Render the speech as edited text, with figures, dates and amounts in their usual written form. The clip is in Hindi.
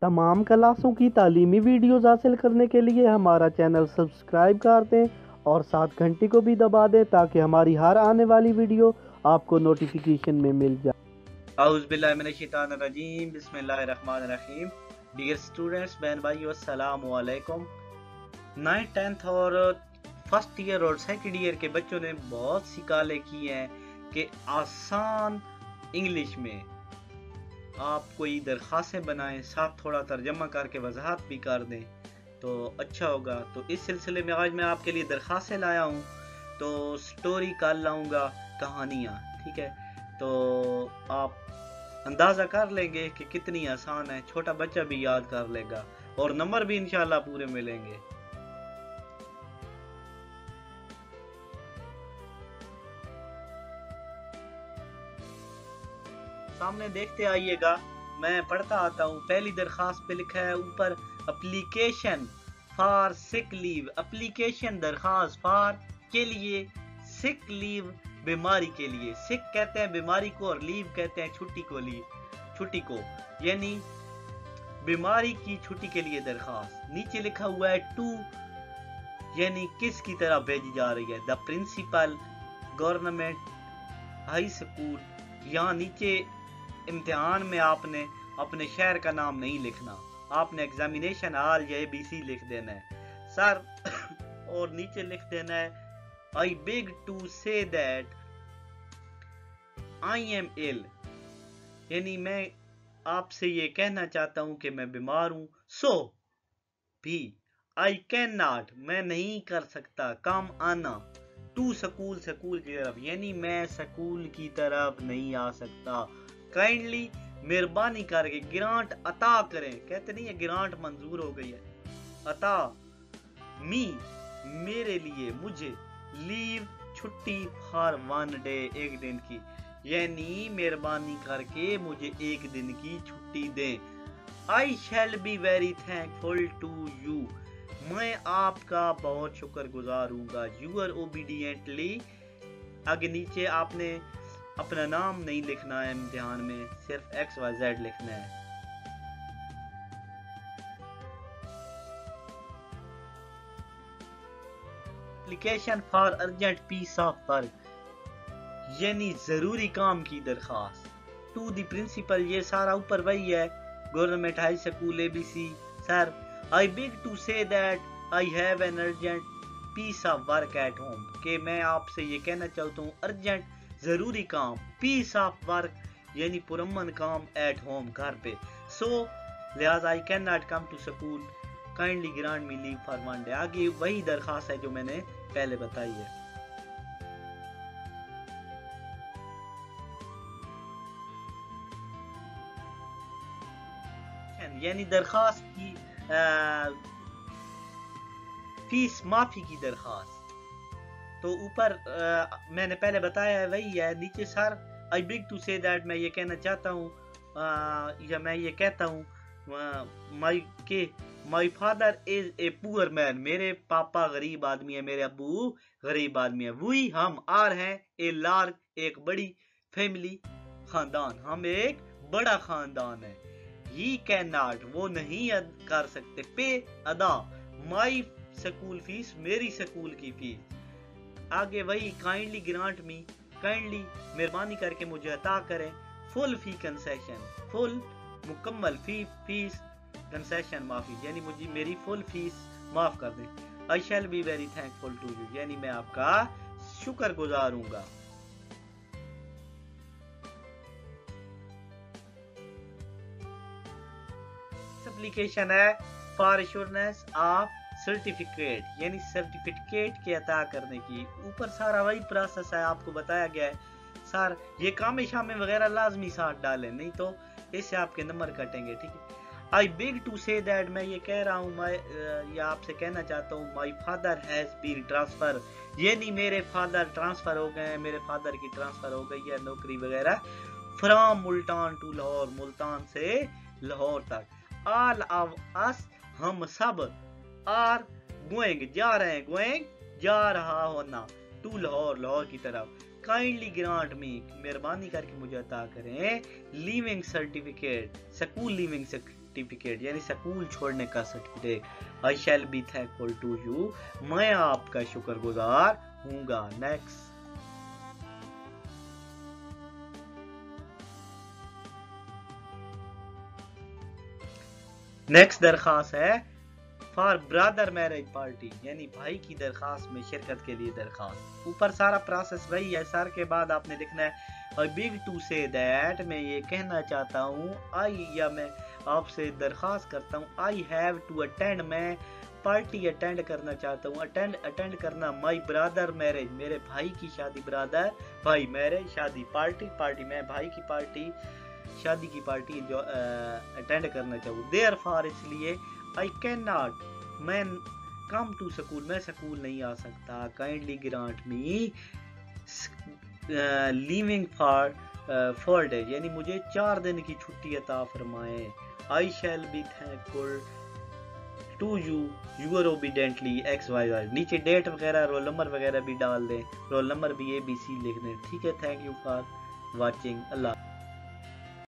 तमाम क्लासों की तालीमी वीडियोज़ हासिल करने के लिए हमारा चैनल सब्सक्राइब कर दें और साथ घंटी को भी दबा दें ताकि हमारी हर आने वाली वीडियो आपको नोटिफिकेशन में मिल जाए। औज़ुबिल्लाहिमिनश्शैतानिर्रजीम बिस्मिल्लाहिर्रहमानिर्रहीम। डियर स्टूडेंट्स, बहन भाइयों, अस्सलाम वालेकुम। 9th 10th और फर्स्ट ईयर और सेकंड ईयर के बच्चों ने बहुत सी कॉलें की हैं कि आसान इंग्लिश में आप कोई दरख्वास्तें बनाएं, साथ थोड़ा तर्जमा करके वजाहत भी कर दें तो अच्छा होगा। तो इस सिलसिले में आज मैं आपके लिए दरख्वास्तें लाया हूँ। तो स्टोरी कर लाऊंगा, कहानियाँ, ठीक है। तो आप अंदाज़ा कर लेंगे कि कितनी आसान है, छोटा बच्चा भी याद कर लेगा और नंबर भी इंशाल्लाह पूरे मिलेंगे। सामने देखते आइएगा, मैं पढ़ता आता हूँ। पहली दरखास्त पे लिखा है ऊपर application for sick leave. Application दरखास्त, फॉर के लिए, सिक लीव बीमारी के लिए। सिक कहते हैं बीमारी को और लीव कहते हैं छुट्टी को। छुट्टी को यानी बीमारी की छुट्टी के लिए दरखास्त। नीचे लिखा हुआ है टू यानी किस की तरफ भेजी जा रही है। The principal, government high school. यहाँ नीचे इम्तिहान में आपने अपने शहर का नाम नहीं लिखना, आपने एग्जामिनेशन हॉल या ABC लिख देना है सर। और नीचे लिख देना है I beg to say that I am ill, यानी मैं आपसे ये कहना चाहता हूं कि मैं बीमार हूं। सो भी आई कैन नॉट, मैं नहीं कर सकता, कम आना। टू स्कूल, स्कूल की तरफ, यानी मैं स्कूल की तरफ नहीं आ सकता। काइंडली, मेहरबानी करके, ग्रांट अता करें, कहते नहीं है ग्रांट मंजूर हो गई है, अता, मी मेरे लिए, मुझे, लीव छुट्टी, फॉर 1 डे एक दिन की, यानी मेहरबानी करके मुझे एक दिन की छुट्टी दें। I shall be very thankful to you, मैं आपका बहुत शुक्रगुजार हूँगा। Your obediently. आगे नीचे आपने अपना नाम नहीं लिखना है इम्तिहान में, सिर्फ XYZ लिखना है। Application for urgent piece of work, यानी जरूरी काम की दरखास्त। टू द प्रिंसिपल, ये सारा ऊपर वही है, government high school ABC। Sir, I beg to say that I have an urgent piece of work at home, कि मैं आपसे ये कहना चाहता हूँ अर्जेंट जरूरी काम, पीस ऑफ वर्क यानी पुरअमन काम, एट होम घर पे। सो लिहाजा I can not come to school, kindly grant me leave for 1 day. आगे वही दरखास्त है जो मैंने पहले बताई है। यानी दरखास्त की फीस माफी की दरखास्त। तो ऊपर मैंने पहले बताया है वही है। नीचे sir, I beg to say that, मैं ये कहना चाहता हूँ या मैं ये कहता हूँ my father is a poor man, मेरे पापा गरीब आदमी है, मेरे अबू गरीब आदमी है। वी हम, आर हैं, ए लार्ज एक बड़ी, फैमिली खानदान, हम एक बड़ा खानदान है। ही कैन नॉट, वो नहीं कर सकते, पे अदा, माई स्कूल फीस, मेरी स्कूल की फीस। आगे वही काइंडली ग्रांट मी, काइंडली मेहरबानी करके मुझे अता करें, फुल फी कंसेशन, फुल मुकम्मल, फी फीस, कंसेशन माफी, यानी मुझे मेरी फुल फीस माफ कर दें। I shall be very thankful to you, यानी मैं आपका शुक्रगुजार हूँगा। एप्लीकेशन है फॉर एश्योरेंस ऑफ सर्टिफिकेट, यानी सर्टिफिकेट के अता करने की। ऊपर सारा वही प्रोसेस है, आपको बताया गया है। सर, ये कामे शामे वगैरह लाजमी साथ डालें, नहीं तो इससे आपके नंबर कटेंगे, ठीक है। आई बिग टू से दैट, मैं ये कह रहा हूँ, या आपसे कहना चाहता हूँ, my father has been transfer, यानी मेरे फादर ट्रांसफर हो गए हैं, मेरे फादर की ट्रांसफर हो गई है, नौकरी वगैरह। फ्रॉम मुल्तान टू लाहौर, मुल्तान से लाहौर तक। ऑल ऑफ अस, हम सब, आर गोइंग, जा रहे हैं, गोइंग जा रहा होना, टू लाहौर, लाहौर की तरफ। काइंडली ग्रांट मी, मेहरबानी करके मुझे अता करें, leaving certificate, school leaving certificate यानी स्कूल छोड़ने का certificate. I shall be thankful to you, मैं आपका शुक्रगुजार हूँगा। नेक्स्ट दरखास्त है फॉर ब्रदर मैरिज पार्टी, यानी भाई की दरखास्त में शिरकत के लिए दरखास्त। ऊपर सारा प्रोसेस वही है, सर के बाद आपने लिखना है आई बिग टू से दैट, मैं ये कहना चाहता हूँ, आई या मैं आपसे दरखास्त करता हूँ, आई हैव टू अटेंड, मैं पार्टी अटेंड करना चाहता हूँ, अटेंड करना माई ब्रदर मैरिज, मेरे भाई की शादी, ब्रदर भाई, मैरिज शादी, पार्टी मैं भाई की पार्टी शादी की पार्टी जो अटेंड करना चाहूँ। देयर फॉर इसलिए, आई कैन नॉट, मैं कम टू स्कूल, मैं स्कूल नहीं आ सकता, kindly grant me leaving for 4 days, यानी मुझे 4 दिन की छुट्टी अता फरमाए। I shall be thankful to you your obediently XYZ, नीचे डेट वगैरह रोल नंबर वगैरह भी डाल दें, रोल नंबर भी ABC लिख दें। ठीक है, thank you for watching, Allah.